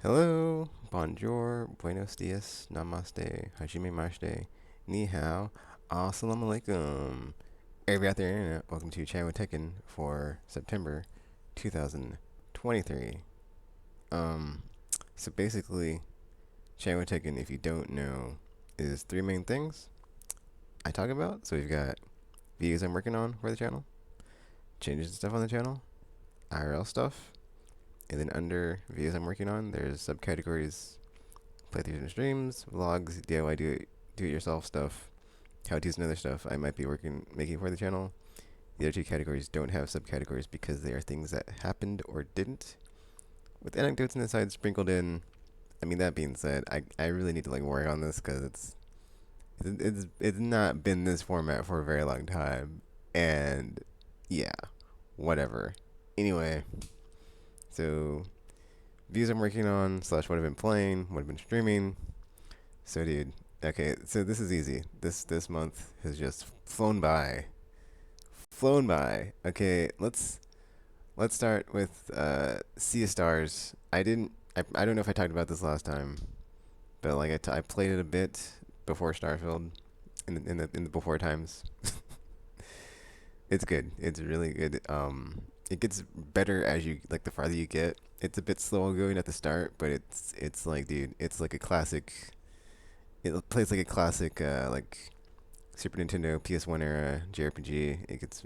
Hello, bonjour, buenos dias, namaste, hajime mashite, ni hao, assalamu alaikum. Everybody out there on the internet, welcome to Chat with Tekken for September 2023. Um, so basically, Chat with Tekken, if you don't know, is three main things I talk about. So we've got videos I'm working on for the channel, changes and stuff on the channel, IRL stuff, and then under videos I'm working on, there's subcategories playthroughs and streams, vlogs, DIY do-it-yourself stuff, how-tos and other stuff I might be making for the channel. The other two categories don't have subcategories because they are things that happened or didn't, with anecdotes and asides sprinkled in. I mean, that being said, I really need to like work on this because it's not been this format for a very long time, and yeah, whatever. Anyway, so views I'm working on slash what I've been playing, what I've been streaming. So, dude, okay, so this is easy. This month has just flown by. Flown by. Okay, let's start with Sea of Stars. I don't know if I talked about this last time, but like I played it a bit before Starfield in the before times. It's good. It's really good. It gets better as you like the farther you get. It's a bit slow going at the start, but it's like, dude, it's like a classic. It plays like a classic like Super Nintendo PS1 era JRPG. It gets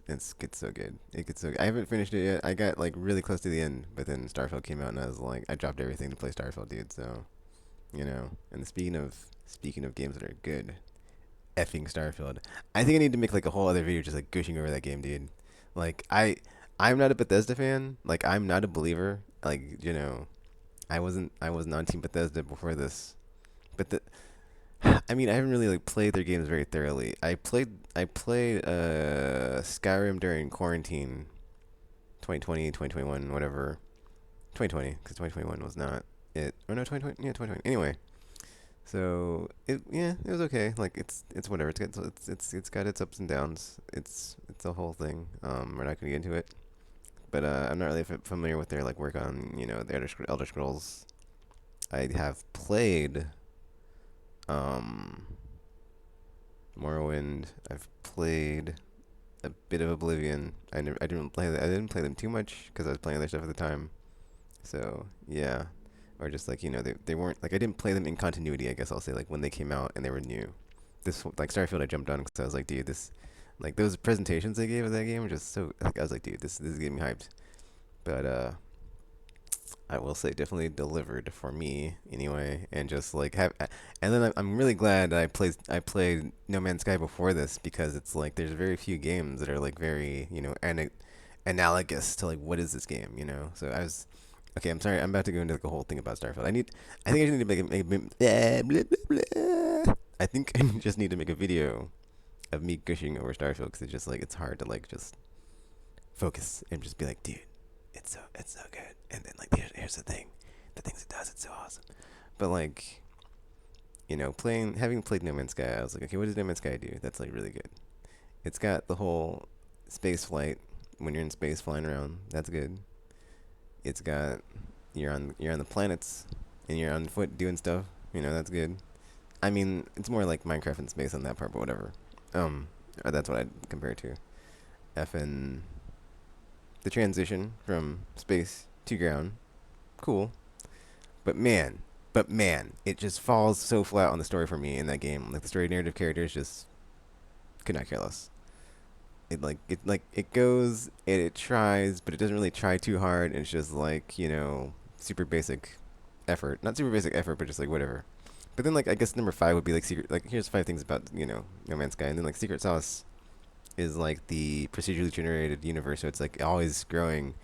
so good. It gets so good. I haven't finished it yet. I got like really close to the end, but then Starfield came out and I was like I dropped everything to play Starfield, dude. So, And speaking of games that are good, effing Starfield. I think I need to make like a whole other video just like gushing over that game, dude. Like I'm not a Bethesda fan. Like I'm not a believer. Like, I was not Team Bethesda before this. But I mean, I haven't really like played their games very thoroughly. I played Skyrim during quarantine, 2020, 2021, whatever. 2020, because 2021 was not it. Oh no, 2020, yeah, 2020. Anyway, so it was okay. Like it's whatever. It's got its ups and downs. It's a whole thing. We're not gonna get into it. But I'm not really familiar with their like work on the Elder Scrolls. I have played um Morrowind. I've played a bit of Oblivion. I didn't play them too much because I was playing other stuff at the time. So yeah, or just like they weren't like I didn't play them in continuity. I guess I'll say like when they came out and they were new. This like Starfield I jumped on because I was like, dude, this like those presentations they gave of that game were just so like I was like, dude, this is getting me hyped. But I will say definitely delivered for me anyway, and just like and then I'm really glad that I played No Man's Sky before this because it's like there's very few games that are like very analogous to like what is this game, So I was okay. I'm sorry. I'm about to go into like a whole thing about Starfield. I think I just need to blah, blah, blah. I think I just need to make a video of me gushing over Starfield because it's just like it's hard to like just focus and just be like, dude, it's so good. And then like here's the thing, the things it does, it's so awesome. But like having played No Man's Sky, I was like, okay, what does No Man's Sky do? That's like really good. It's got the whole space flight when you're in space flying around. That's good. It's got you're on the planets and you're on foot doing stuff. That's good. I mean, it's more like Minecraft in space on that part, but whatever. That's what I'd compare it to. F and the transition from space to ground, cool. But man, it just falls so flat on the story for me in that game. Like the story narrative characters just could not care less. It goes and it tries, but it doesn't really try too hard. And it's just like super basic effort, not super basic effort, but just like whatever. But then like I guess number five would be like secret. Like here's five things about No Man's Sky, and then like secret sauce is like the procedurally generated universe, so it's like always growing,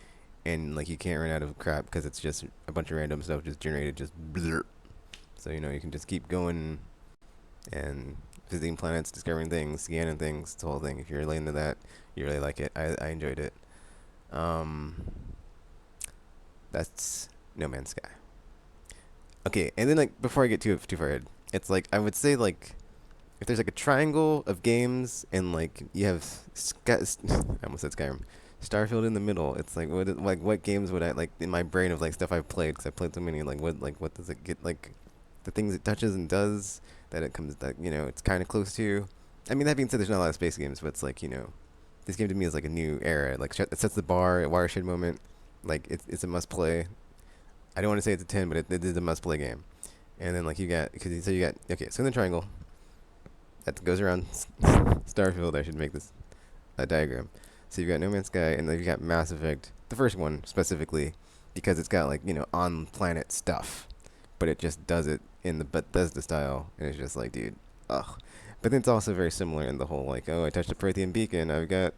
and like you can't run out of crap because it's just a bunch of random stuff just generated, just blur. So you can just keep going and visiting planets, discovering things, scanning things, the whole thing. If you're really into that, you really like it. I enjoyed it. Um, that's No Man's Sky. Okay, and then like before I get too far ahead, it's like I would say like if there's like a triangle of games and like you have I almost said Skyrim, Starfield in the middle. It's like what games would I like in my brain of like stuff I've played, because I played so many, what does it get, like the things it touches and does that it comes that it's kind of close to. I mean, that being said, there's not a lot of space games, but it's like this game to me is like a new era. Like it sets the bar, a watershed moment. Like it's a must play. I don't want to say it's a 10, but it is a must play game. And then like you got okay, so in the triangle that goes around Starfield. I should make this a diagram. So you've got No Man's Sky, and then you've got Mass Effect, the first one specifically, because it's got like on planet stuff, but it just does it in the Bethesda style, and it's just like, dude, ugh. But then it's also very similar in the whole like, oh, I touched a Prothean beacon, I've got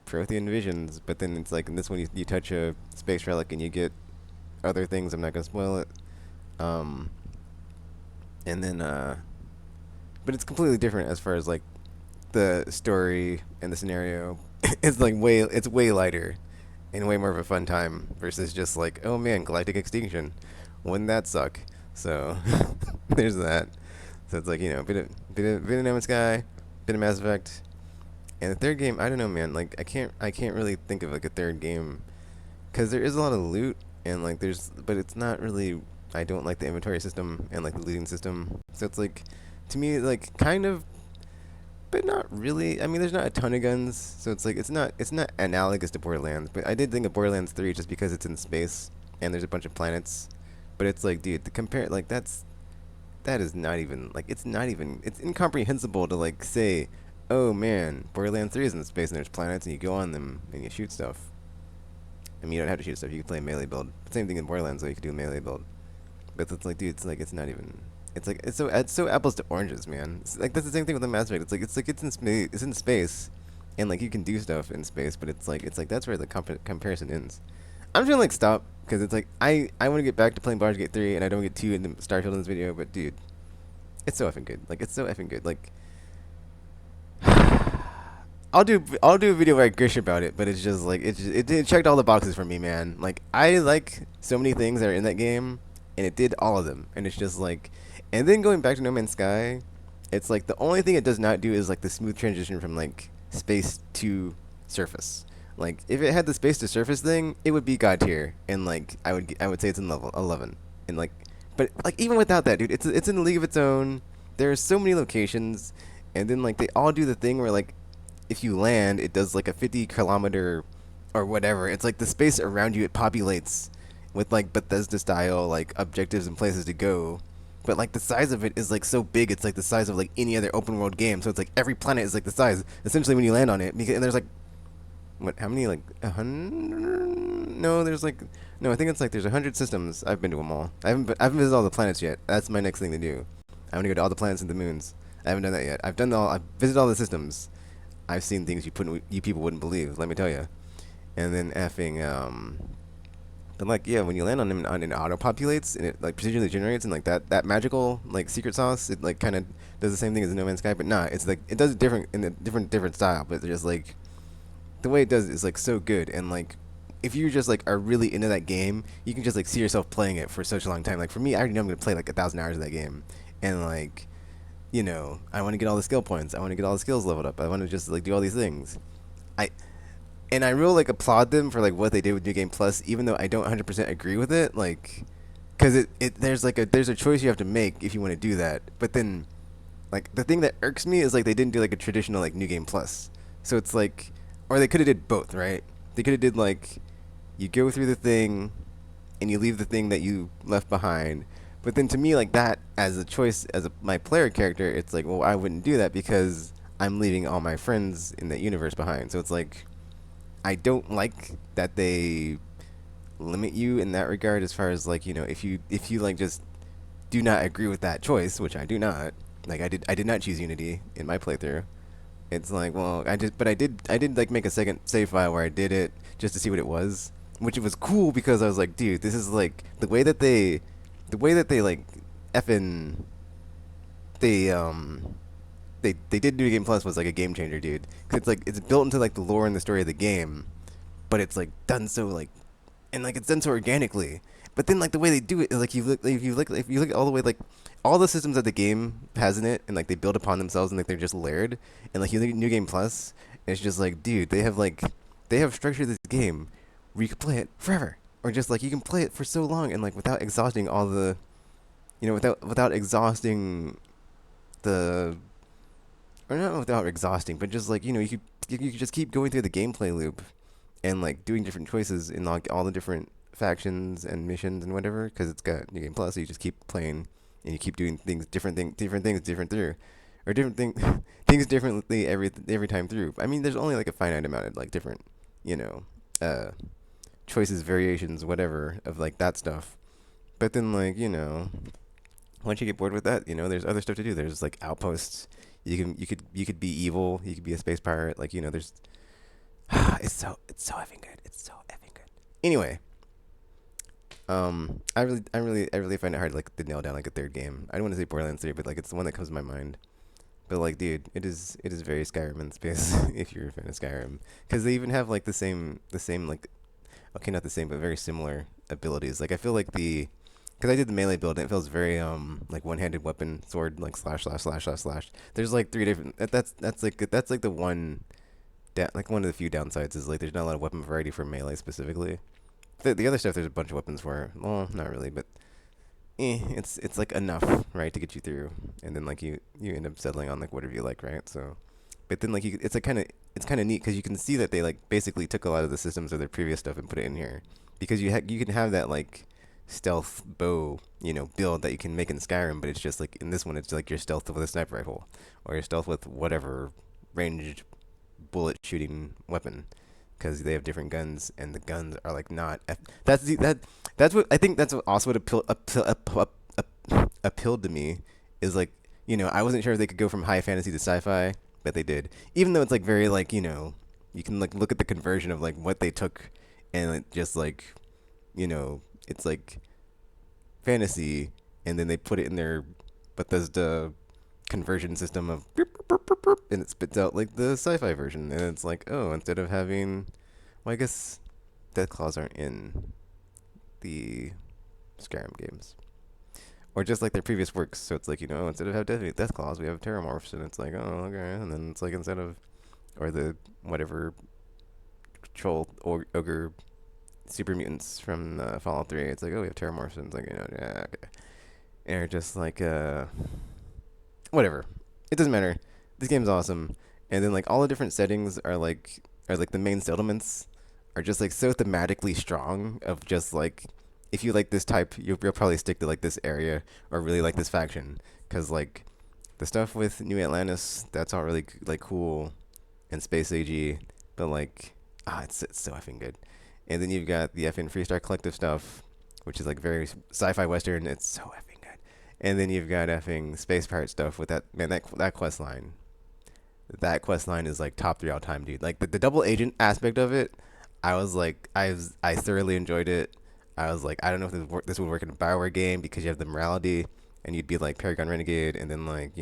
Prothean visions. But then it's like in this one, you touch a space relic and you get other things. I'm not gonna spoil it. Um, and then but it's completely different as far as like the story and the scenario. It's way lighter and way more of a fun time versus just like, oh man, galactic extinction, wouldn't that suck? So there's that. So it's like, bit of No Man's Sky, bit of Mass Effect, and the third game, I don't know, man. Like I can't really think of like a third game, because there is a lot of loot, and like but it's not really. I don't like the inventory system and like the looting system. So it's like, to me, like kind of, but not really. I mean, there's not a ton of guns, so it's like it's not analogous to Borderlands. But I did think of Borderlands 3 just because it's in space and there's a bunch of planets. But it's like, dude, the compare like that is not even like it's incomprehensible to like say, oh man, Borderlands 3 is in space and there's planets and you go on them and you shoot stuff. I mean, you don't have to shoot stuff. You can play a melee build. Same thing in Borderlands, though. You can do a melee build. But it's like, dude, it's not even. It's so apples to oranges, man. It's like that's the same thing with the Mass Effect. It's in space. It's in space, and like you can do stuff in space. But it's like that's where the comparison ends. I'm just gonna like stop, because it's like I want to get back to playing Baldur's Gate 3, and I don't get too into Starfield in this video. But dude, it's so effing good. Like it's so effing good. Like I'll do a video where I gush about it, but it's just like it checked all the boxes for me, man. Like I like so many things that are in that game, and it did all of them, and it's just like, and then going back to No Man's Sky, it's like the only thing it does not do is like the smooth transition from like space to surface. Like if it had the space to surface thing, it would be god tier, and like I would say it's in level 11, and like, but like even without that, dude, it's in a league of its own. There are so many locations, and then like they all do the thing where like if you land, it does like a 50-kilometer or whatever. It's like the space around you, it populates with like Bethesda style like objectives and places to go. But like the size of it is like so big, it's like the size of like any other open world game. So it's like every planet is like the size essentially when you land on it. Because, and there's like what? How many? Like 100? No, there's like no. I think it's like there's 100 systems. I've been to them all. I haven't visited all the planets yet. That's my next thing to do. I want to go to all the planets and the moons. I haven't done that yet. I've visited all the systems. I've seen things you people wouldn't believe. Let me tell you. And then effing but like yeah, when you land on them and it auto populates and it like procedurally generates, and like that magical like secret sauce, it like kind of does the same thing as No Man's Sky, but nah, it's like it does it different in a different style, but it's just like the way it does it is like so good. And like if you just like are really into that game, you can just like see yourself playing it for such a long time. Like for me, I already know I'm gonna play like 1,000 hours of that game, and like I want to get all the skill points. I want to get all the skills leveled up. I want to just like do all these things. I and I really like applaud them for like what they did with New Game Plus, even though I don't 100% agree with it. Like, cause there's a choice you have to make if you want to do that. But then, like the thing that irks me is like they didn't do like a traditional like New Game Plus. So it's like, or they could have did both, right? They could have did like, you go through the thing, and you leave the thing that you left behind. But then to me, like that as a choice as my player character, it's like, well, I wouldn't do that because I'm leaving all my friends in that universe behind. So it's like, I don't like that they limit you in that regard, as far as like if you like just do not agree with that choice, which I do not. Like I did not choose Unity in my playthrough. It's like, well, I did like make a second save file where I did it just to see what it was, which it was cool because I was like, dude, this is like the way that they like effing they they did New Game Plus was like a game changer, dude. 'Cause it's like it's built into like the lore and the story of the game, but it's like done so like, and like it's done so organically. But then like the way they do it is like if you look all the way like all the systems that the game has in it, and like they build upon themselves, and like they're just layered. And like you look at New Game Plus, and it's just like, dude, they have like they have structured this game where you can play it forever, or just like you can play it for so long and like without exhausting all the, without exhausting the, or not without exhausting, but just like you could just keep going through the gameplay loop and like doing different choices in like all the different factions and missions and whatever, because it's got New Game Plus. So you just keep playing and you keep doing different things, different through, or different things differently every time through. I mean, there's only like a finite amount of like different, you know, uh, choices, variations, whatever of like that stuff. But then like once you get bored with that, there's other stuff to do. There's like outposts. You could be evil. You could be a space pirate. Like there's it's so effing good. It's so effing good. Anyway, I really find it hard like to nail down like a third game. I don't want to say Borderlands 3, but like it's the one that comes to my mind. But like, dude, it is very Skyrim in space if you're a fan of Skyrim, because they even have like the same like, okay, not the same, but very similar abilities. Like I feel like because I did the melee build and it feels very like one-handed weapon sword like slash slash slash slash slash. There's like three different. That's like the one. Like one of the few downsides is like there's not a lot of weapon variety for melee specifically. The other stuff there's a bunch of weapons for. Well, not really, but it's like enough, right, to get you through, and then like you end up settling on like whatever you like, right? So, but then like it's like kind of neat because you can see that they like basically took a lot of the systems of their previous stuff and put it in here, because you can have that like stealth bow build that you can make in Skyrim, but it's just like in this one it's like your stealth with a sniper rifle or your stealth with whatever ranged bullet shooting weapon, because they have different guns and the guns are like not that's what I think, that's what also what appealed to me, is like I wasn't sure if they could go from high fantasy to sci-fi, but they did, even though it's like very like you can like look at the conversion of like what they took and like, just like it's like fantasy, and then they put it in their Bethesda conversion system of and it spits out like the sci-fi version, and it's like, oh, instead of having, well, I guess death claws aren't in the Skyrim games, or just like their previous works. So it's like instead of have death claws, we have terramorphs, and it's like, oh, okay, and then it's like instead of, or the whatever troll or ogre super mutants from Fallout 3, it's like, oh, we have terramorphs, and it's like yeah, okay, and they're just like whatever. It doesn't matter. This game's awesome, and then like all the different settings are like the main settlements are just like so thematically strong. Of just like, if you like this type, you'll probably stick to like this area or really like this faction, because like the stuff with New Atlantis, that's all really like cool and space agey, but like it's so effing good. And then you've got the effing Freestar Collective stuff, which is like very sci-fi western. It's so effing good. And then you've got effing space pirate stuff with that, man, that quest line. That quest line is like top 3 all time, dude. Like the double agent aspect of it, I thoroughly enjoyed it. I was like, I don't know if this would work in a Bioware game, because you have the morality and you'd be like Paragon Renegade, and then like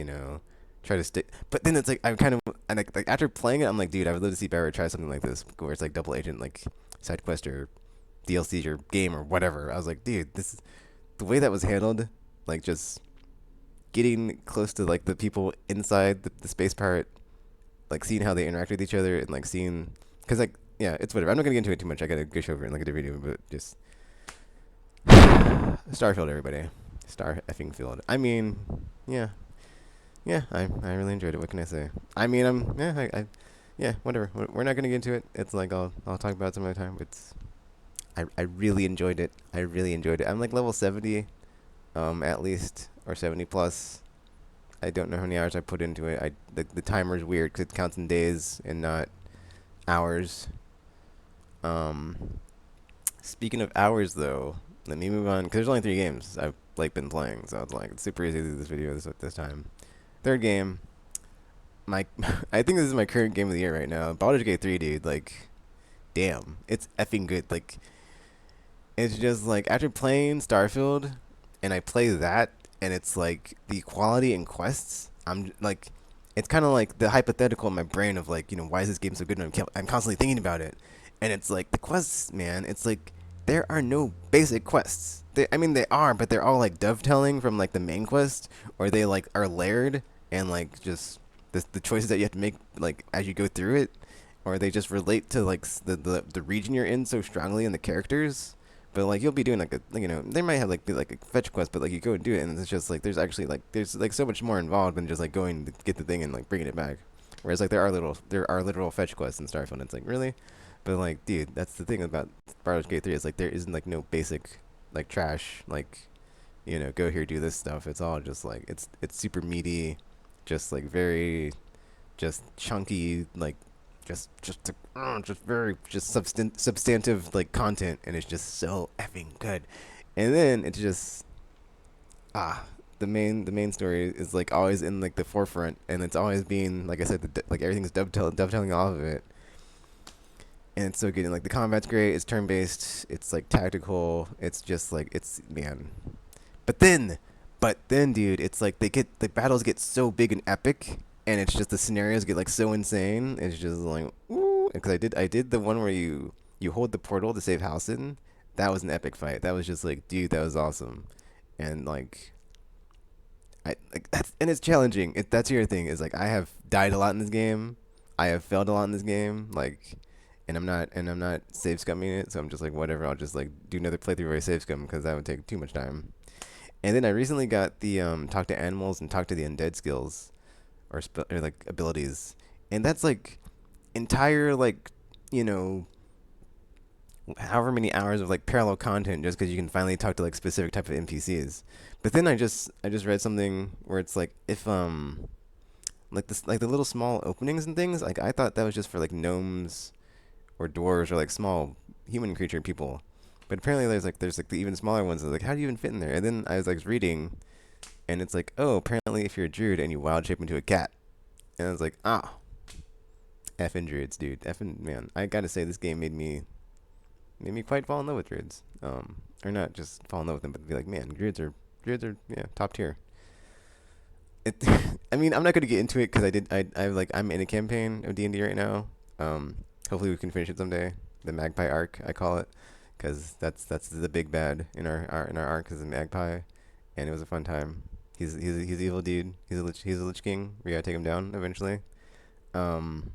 try to stick. But then it's like I'm kind of, and like after playing it, I'm like, dude, I would love to see Bioware try something like this, where it's like double agent, like side quest or DLC or game or whatever. I was like, dude, this, the way that was handled, like just getting close to like the people inside the space pirate, like seeing how they interact with each other, and like seeing, because like, yeah, it's whatever. I'm not gonna get into it too much. I gotta go over it in like a different video, but just Starfield, everybody, Star effing field. I mean, yeah, yeah, I really enjoyed it. What can I say? I mean, yeah, whatever. We're not gonna get into it. It's like I'll talk about it some other time. But I really enjoyed it. I really enjoyed it. I'm like level 70, at least, or 70 plus. I don't know how many hours I put into it. The timer's weird because it counts in days and not hours. Speaking of hours, though, let me move on, because there's only 3 games I've like been playing, so it's like it's super easy to do this video this time. Third game, my I think this is my current game of the year right now. Baldur's Gate 3, dude. Like, damn, it's effing good. Like, it's just like after playing Starfield, and I play that, and it's like the quality and quests. I'm like, it's kind of like the hypothetical in my brain of like, why is this game so good? And I'm constantly thinking about it, and it's like the quests, man. It's like there are no basic quests. I mean, they are, but they're all like dovetailing from like the main quest, or they like are layered, and like just the choices that you have to make like as you go through it, or they just relate to like the region you're in so strongly and the characters. But like you'll be doing like a like, they might have like be like a fetch quest, but like you go and do it, and it's just like there's like so much more involved than just like going to get the thing and like bringing it back. Whereas like there are literal fetch quests in Starfield. And it's like really, but like dude, that's the thing about Baldur's Gate 3 is like there isn't like no basic like trash like go here do this stuff. It's all just like it's super meaty, just like very just chunky like just very just substantive like content, and it's just so effing good. And then it's just ah the main story is like always in like the forefront, and it's always being like I said like everything's dovetailing off of it, and it's so good. And like the combat's great. It's turn based. It's like tactical. It's just like it's man. But then, dude, it's like the battles get so big and epic, and it's just the scenarios get like so insane. It's just like ooh, because I did the one where you hold the portal to save Halcyon. That was an epic fight. That was just like, dude, that was awesome, and like I like that's and it's challenging. That's your thing is like I have died a lot in this game. I have failed a lot in this game. Like, and I'm not save scumming it. So I'm just like whatever. I'll just like do another playthrough where I save scum because that would take too much time. And then I recently got the talk to animals and talk to the undead skills or like abilities, and that's like entire like you know however many hours of like parallel content just because you can finally talk to like specific type of NPCs. But then I just read something where it's like if like this like the little small openings and things like I thought that was just for like gnomes or dwarves or like small human creature people. But apparently there's like the even smaller ones. Like how do you even fit in there? And then I was like reading, and it's like oh apparently if you're a druid and you wild shape into a cat, and I was like effing druids, dude. Effing man, I gotta say this game made me quite fall in love with druids. Or not just fall in love with them, but be like man, druids are yeah top tier. It, I mean I'm not gonna get into it because I'm in a campaign of D&D right now. Hopefully we can finish it someday. The Magpie arc I call it, because that's the big bad in our arc is the Magpie, and it was a fun time. He's an evil dude. He's a lich king. We gotta take him down eventually. Um,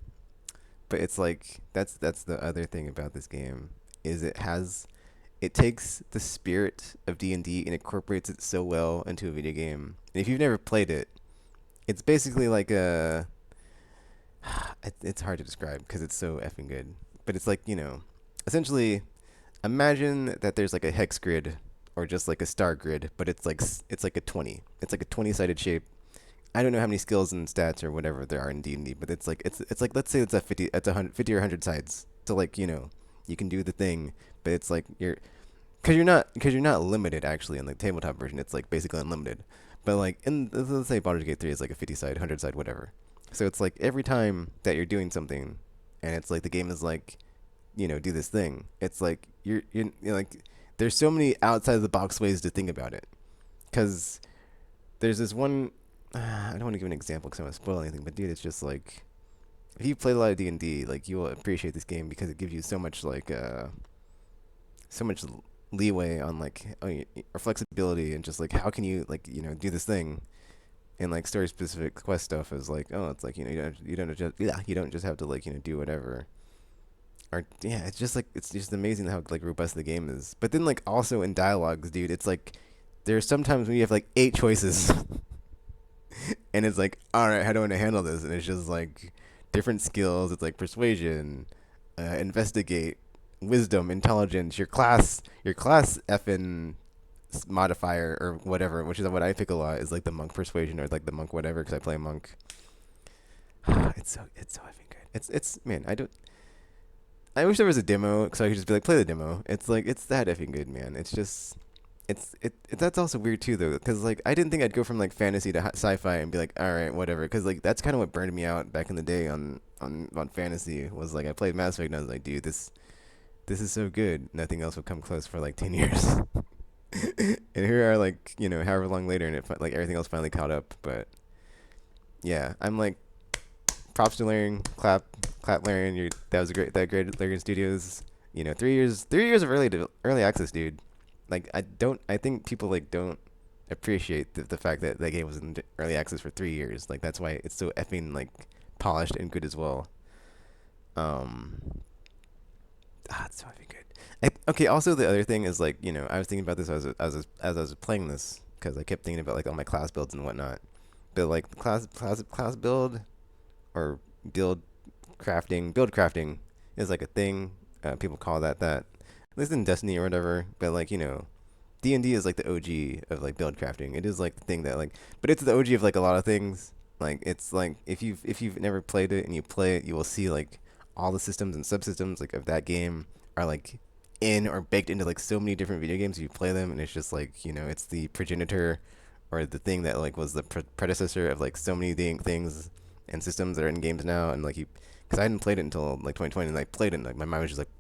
but it's like that's the other thing about this game is it takes the spirit of D&D and incorporates it so well into a video game. And if you've never played it, it's basically like a it's hard to describe because it's so effing good. But it's like essentially imagine that there's like a hex grid or just like a star grid, but it's like a 20. It's like a 20-sided shape. I don't know how many skills and stats or whatever there are in D&D, but it's like let's say it's a 50 it's a 100, 50 or 100 sides. So like, you can do the thing, but it's like because you're not limited actually in the tabletop version. It's like basically unlimited. But like in let's say Baldur's Gate 3 is like a 50 side, 100 side, whatever. So it's like every time that you're doing something, and it's like the game is like, do this thing. It's like you're like there's so many outside of the box ways to think about it. Because there's this one. I don't want to give an example because I don't want to spoil anything, but dude, it's just like if you played a lot of D&D, like you will appreciate this game because it gives you so much like so much leeway on like or flexibility and just like how can you like do this thing. And like story specific quest stuff is like it's like you don't just have to like do whatever. Or yeah, it's just amazing how like robust the game is. But then like also in dialogues, dude, it's like there's sometimes when you have like 8 choices and it's like all right, how do I want to handle this? And it's just like different skills. It's like persuasion, investigate, wisdom, intelligence, your class effing modifier or whatever, which is what I pick a lot, is like the monk persuasion or like the monk whatever because I play monk. It's so effing good. It's man, I wish there was a demo so I could just be like play the demo. It's like it's that effing good, man. It's just that's also weird too though because like I didn't think I'd go from like fantasy to sci-fi and be like all right whatever because like that's kind of what burned me out back in the day on fantasy was like I played Mass Effect and I was like dude this is so good nothing else would come close for like 10 years. And here are like however long later and like everything else finally caught up. But yeah, I'm like props to Larian, clap Larian. That was a great Larian Studios. 3 years of early access, dude. Like I think people like don't appreciate the fact that that game was in early access for 3 years. Like that's why it's so effing like polished and good as well. Um, it's so fucking good. Okay. Also, the other thing is like I was thinking about this as I was playing this because I kept thinking about like all my class builds and whatnot. But like class build or build build crafting is like a thing. People call that. At least in Destiny or whatever. But like D&D is like the OG of like build crafting. It is like the thing that like, but it's the OG of like a lot of things. Like it's like if you've never played it and you play it, you will see like all the systems and subsystems like of that game are like in or baked into like so many different video games. You play them and it's just like it's the progenitor or the thing that like was the predecessor of like so many things and systems that are in games now. And like because I hadn't played it until like 2020 and I played it and like my mind was just like,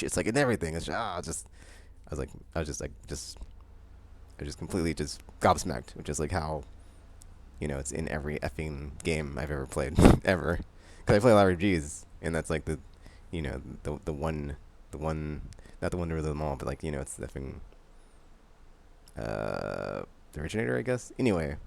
it's like in everything. It's just I was like I just completely just gobsmacked, which is like how it's in every effing game I've ever played ever. Because I play a lot of RPGs, and that's like the one not the one to rule them all, but like it's the effing the originator, I guess. Anyway,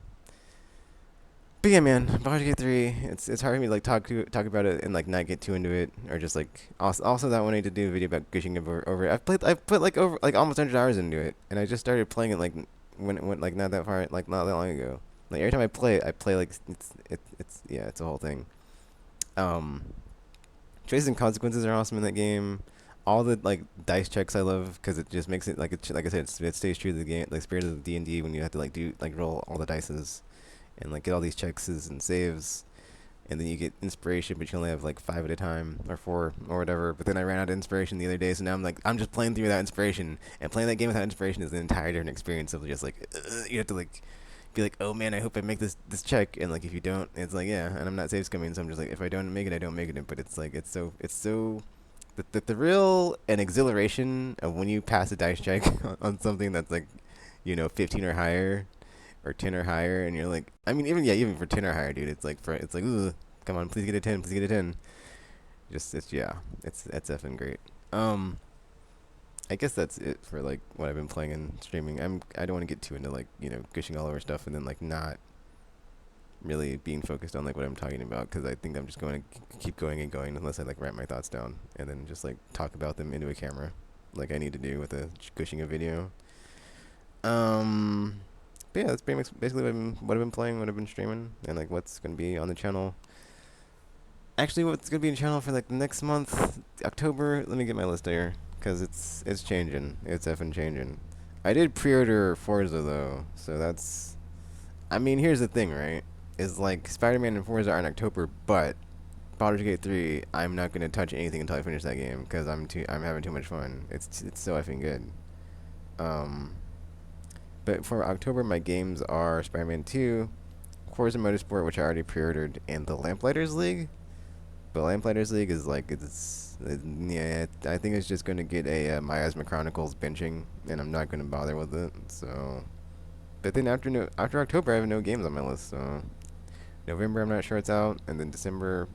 but yeah, man, Baldur's Gate 3. It's hard for me to like talk about it and like not get too into it, or just like also that one I need to do a video about gushing over it. I've put like over like almost 100 hours into it, and I just started playing it like when it went like not that far, like not that long ago. Like every time I play like it's yeah, it's a whole thing. Um, Choices and consequences are awesome in that game. All the like dice checks I love because it just makes it like like I said, it stays true to the game, like spirit of D&D when you have to like do like roll all the dices and like get all these checks and saves, and then you get inspiration, but you only have like 5 at a time or 4 or whatever. But then I ran out of inspiration the other day, so now I'm just playing through without inspiration, and playing that game without inspiration is an entire different experience of just like you have to like be like, oh man, I hope I make this check, and like if you don't, it's like yeah, and I'm not save scumming, so I'm just like if I don't make it, I don't make it. But it's like it's so the thrill and exhilaration of when you pass a dice check on something that's like 15 or higher or 10 or higher, and you're like, I mean, even for 10 or higher, dude, it's like, ugh, come on, please get a 10, please get a 10. Just it's yeah, it's effing great. Um, I guess that's it for like what I've been playing and streaming. I don't want to get too into like gushing all over stuff and then like not really being focused on like what I'm talking about because I think I'm just going to keep going and going unless I like write my thoughts down and then just like talk about them into a camera, like I need to do with a gushing a video. Um, but yeah, that's pretty much basically what I've been playing, what I've been streaming, and like what's gonna be on the channel. Actually, what's gonna be on the channel for like the next month, October. Let me get my list here, cause it's changing. It's effing changing. I did pre-order Forza though, so that's. I mean, here's the thing, right? Is like Spider-Man and Forza are in October, but Baldur's Gate 3, I'm not gonna touch anything until I finish that game, cause I'm having too much fun. It's so effing good. Um, but for October, my games are Spider-Man 2, Forza Motorsport, which I already pre-ordered, and the Lamplighters League. But Lamplighters League is like yeah. I think it's just gonna get a Miasma Chronicles benching, and I'm not gonna bother with it. So, but then after October, I have no games on my list. So November, I'm not sure it's out, and then December,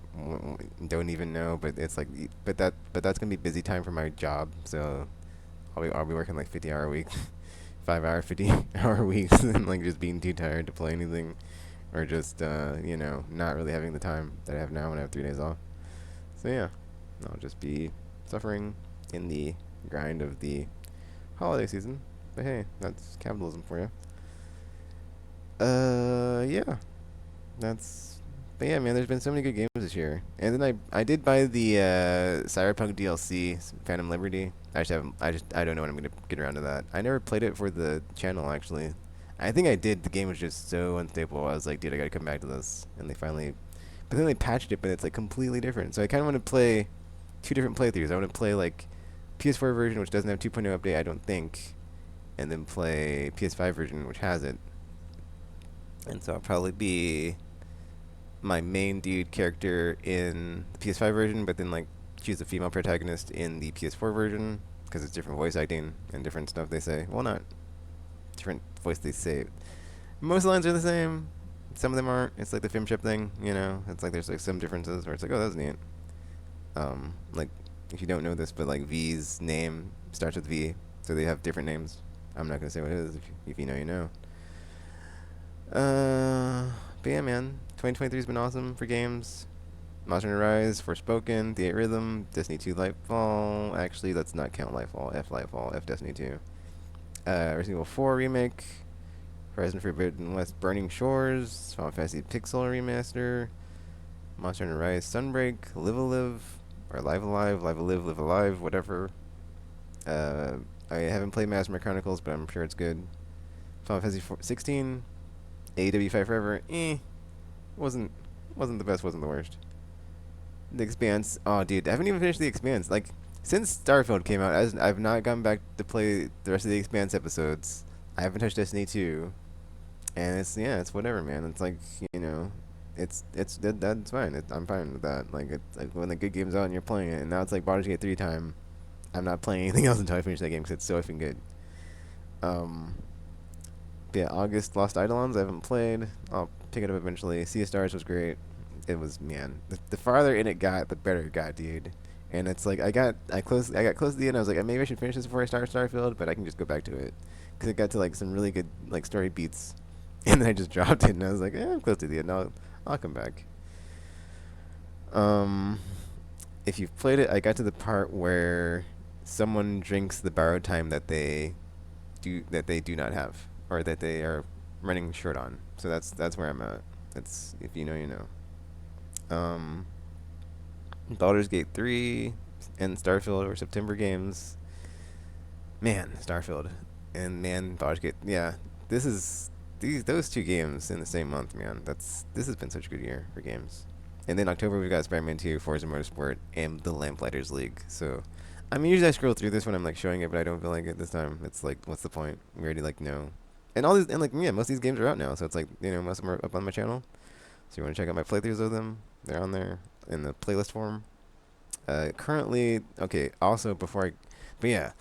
don't even know. But it's like, but that's gonna be busy time for my job. So I'll be working like 50-hour weeks, 5 hour, 50-hour weeks, and like just being too tired to play anything, or just not really having the time that I have now when I have 3 days off. So yeah, I'll just be suffering in the grind of the holiday season. But hey, that's capitalism for you. Yeah, that's. But yeah, man, there's been so many good games this year. And then I did buy the Cyberpunk DLC, Phantom Liberty. I don't know when I'm gonna get around to that. I never played it for the channel actually. I think I did. The game was just so unstable. I was like, dude, I gotta come back to this. And they finally, but then they patched it, but it's like completely different. So I kind of want to play two different playthroughs. I want to play like PS4 version, which doesn't have 2.0 update, I don't think, and then play PS5 version, which has it. And so I'll probably be my main dude character in the PS5 version, but then like choose a female protagonist in the PS4 version because it's different voice acting and different stuff they say. Well, not different voice they say. Most lines are the same. Some of them aren't. It's like the film chip thing, you know. It's like there's like some differences where it's like, oh, that's neat. Like if you don't know this, but like V's name starts with V, so they have different names. I'm not gonna say what it is. If you know, you know. But yeah, man, 2023 has been awesome for games. Monster Hunter Rise, Forspoken, The 8 Rhythm, Destiny 2 Lightfall. Actually, let's not count Lightfall. F Lightfall, F Destiny 2. Resident Evil 4 Remake, Horizon Forbidden West Burning Shores, Final Fantasy Pixel Remaster, Monster Hunter Rise Sunbreak, Live a Live, or Live Alive, Live a Live, Live Alive, whatever. Uh, I haven't played Master Chronicles, but I'm sure it's good. Final Fantasy 16, AEW Fight Forever, wasn't wasn't the best, wasn't the worst. The Expanse, oh dude, I haven't even finished The Expanse. Like since Starfield came out, I've not gone back to play the rest of the Expanse episodes. I haven't touched Destiny 2, and it's whatever, man. It's like that's fine. I'm fine with that. Like it's like when the good game's out and you're playing it, and now it's like Baldur's Gate 3 time. I'm not playing anything else until I finish that game because it's so effing good. Um, yeah, August Lost Eidolons I haven't played. I'll pick it up eventually. Sea of Stars was great. It was, man. The farther in it got, the better it got, dude. And it's like I got close to the end. I was like, maybe I should finish this before I start Starfield, but I can just go back to it because it got to like some really good like story beats, and then I just dropped it, and I was like, I'm close to the end. I'll come back. Um, if you've played it, I got to the part where someone drinks the borrowed time that they do not have, or that they are running short on. So that's where I'm at. That's, if you know, you know. Baldur's Gate 3 and Starfield were September games. Man, Starfield and man, Baldur's Gate. Yeah, this is those two games in the same month, man. This has been such a good year for games. And then October we got Spider-Man 2, Forza Motorsport, and the Lamplighters League. So, I mean, usually I scroll through this when I'm like showing it, but I don't feel like it this time. It's like, what's the point? We already like know. And all these, and like, yeah, most of these games are out now, so it's like, most of them are up on my channel. So you want to check out my playthroughs of them? They're on there in the playlist form. Currently, okay. Also, but yeah,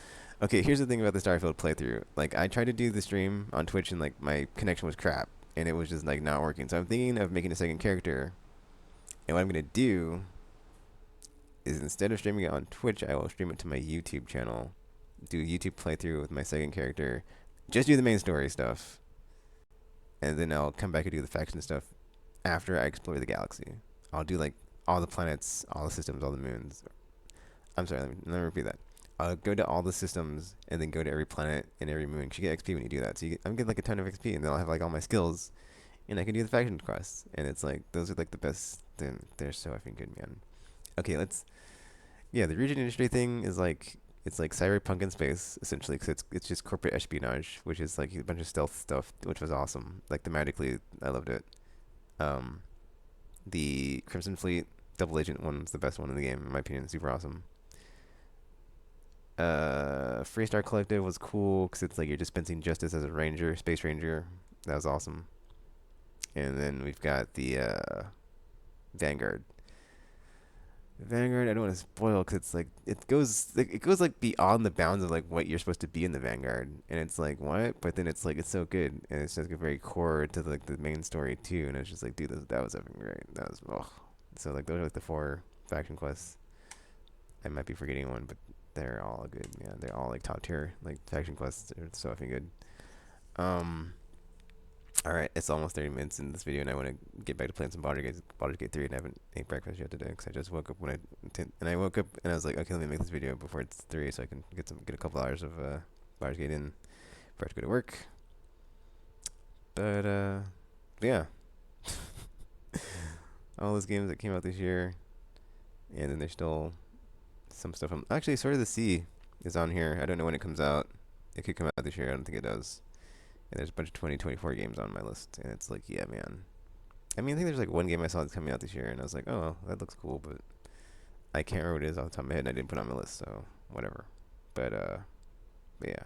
okay. Here's the thing about the Starfield playthrough. Like, I tried to do the stream on Twitch, and like my connection was crap, and it was just like not working. So I'm thinking of making a second character, and what I'm gonna do is instead of streaming it on Twitch, I will stream it to my YouTube channel, do a YouTube playthrough with my second character, just do the main story stuff, and then I'll come back and do the faction stuff after I explore the galaxy. I'll do like all the planets, all the systems, all the moons. I'm sorry, let me repeat that. I'll go to all the systems and then go to every planet and every moon. 'Cause you get XP when you do that. So I'm getting like a ton of XP, and then I'll have like all my skills, and I can do the faction quests. And it's like those are like the best. They're so effing good, man. Okay, yeah, the region industry thing is like it's like cyberpunk in space essentially, because it's just corporate espionage, which is like a bunch of stealth stuff, which was awesome. Like thematically, I loved it. Um, the Crimson Fleet double agent one's the best one in the game in my opinion. Super awesome. Freestar Collective was cool because it's like you're dispensing justice as a ranger, space ranger. That was awesome. And then we've got the Vanguard. Vanguard, I don't want to spoil because it's like it goes like beyond the bounds of like what you're supposed to be in the Vanguard, and it's like what, but then it's like it's so good, and it's just like very core to like the main story too, and it's just like dude, that was effing great. That was So like those are like the four faction quests. I might be forgetting one, but they're all good. Yeah, they're all like top tier like faction quests. They're so effing good. Um, all right, it's almost 30 minutes in this video, and I want to get back to playing some Baldur's Gate 3, and I haven't ate breakfast yet today because I just woke up and I woke up and I was like, okay, let me make this video before it's 3, so I can get a couple hours of Baldur's Gate in before I have to go to work. But yeah, all those games that came out this year, and then there's still some stuff. Actually, Sword of the Sea is on here. I don't know when it comes out. It could come out this year. I don't think it does. And there's a bunch of 2024 games on my list, and it's like, yeah, man. I mean, I think there's like one game I saw that's coming out this year, and I was like, oh, that looks cool, but I can't remember what it is off the top of my head, and I didn't put it on my list, so whatever. But yeah,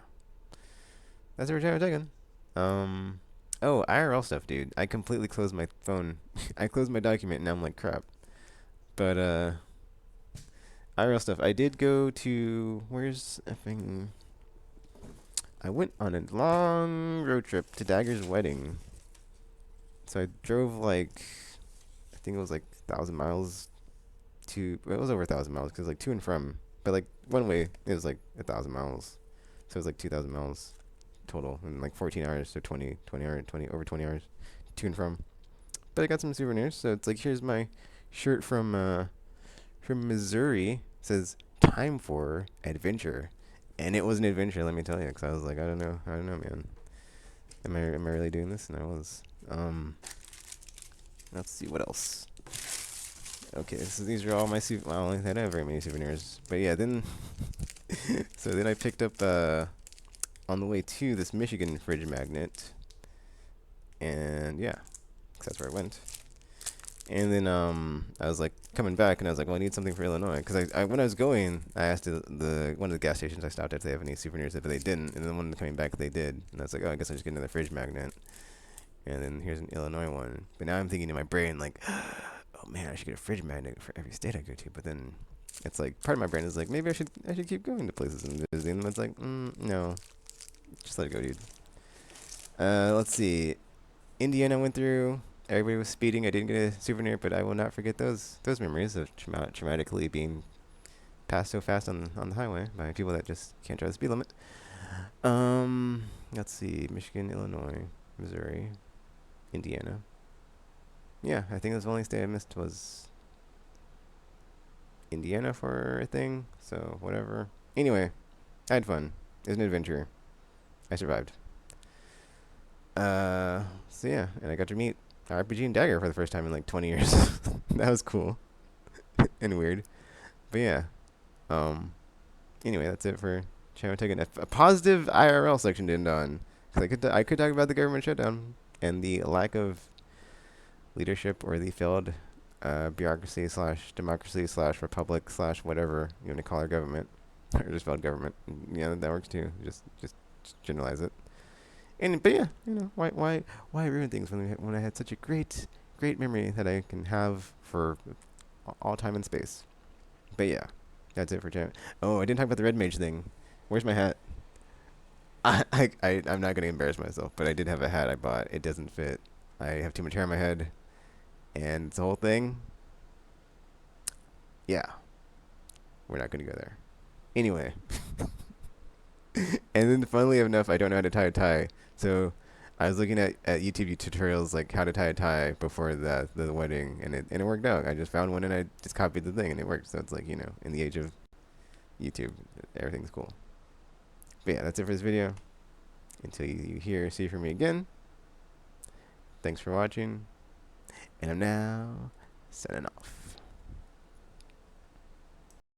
that's the return taken. Oh, IRL stuff, dude. I completely closed my phone. I closed my document, and now I'm like, crap. But IRL stuff. I did go to where's effing. I went on a long road trip to Dagger's wedding. So I drove like, I think it was like 1,000 miles it was over 1,000 miles because like to and from, but like one way it was like 1,000 miles. So it was like 2,000 miles total in like 14 hours. So 20 hours, over 20 hours to and from. But I got some souvenirs. So it's like, here's my shirt from Missouri. It says "Time for Adventure," and it was an adventure. Let me tell you, because I was like, I don't know, man. Am I really doing this? And I was. Let's see what else. Okay, so these are all my well, I don't have very many souvenirs, but yeah. Then, so then I picked up on the way to this Michigan fridge magnet, and yeah, 'cause that's where I went. And then I was like coming back, and I was like, well, I need something for Illinois, because I when I was going, I asked the one of the gas stations I stopped at if they have any souvenirs, but they didn't. And then when coming back, they did, and I was like, oh, I guess I'll just get another fridge magnet. And then here's an Illinois one. But now I'm thinking in my brain like, oh man, I should get a fridge magnet for every state I go to. But then it's like part of my brain is like, maybe I should keep going to places and visiting. And it's like, no, just let it go, dude. Let's see. Indiana went through. Everybody was speeding. I didn't get a souvenir, but I will not forget those memories of traumatically being passed so fast on the highway by people that just can't drive the speed limit. Let's see. Michigan, Illinois, Missouri, Indiana. Yeah, I think the only state I missed was Indiana for a thing. So whatever. Anyway, I had fun. It was an adventure. I survived. So yeah, and I got to meet RPG and Dagger for the first time in like 20 years. That was cool and weird. But yeah. Um. Anyway, that's it for Channel Taking a positive IRL section to end on. Cause I could talk about the government shutdown and the lack of leadership or the failed bureaucracy slash democracy slash republic slash whatever you want to call our government, or just failed government. Yeah, that works too. Just generalize it. And but yeah, why ruin things when I had such a great memory that I can have for all time and space. But yeah, that's it for Jam. Oh, I didn't talk about the red mage thing. Where's my hat? I'm not gonna embarrass myself, but I did have a hat I bought. It doesn't fit. I have too much hair on my head, and it's the whole thing. Yeah, we're not gonna go there. Anyway, and then funnily enough, I don't know how to tie a tie. So I was looking at YouTube tutorials like how to tie a tie before the wedding, and it worked out. I just found one and I just copied the thing and it worked. So it's like, in the age of YouTube, everything's cool. But yeah, that's it for this video. Until you see from me again. Thanks for watching, and I'm now signing off.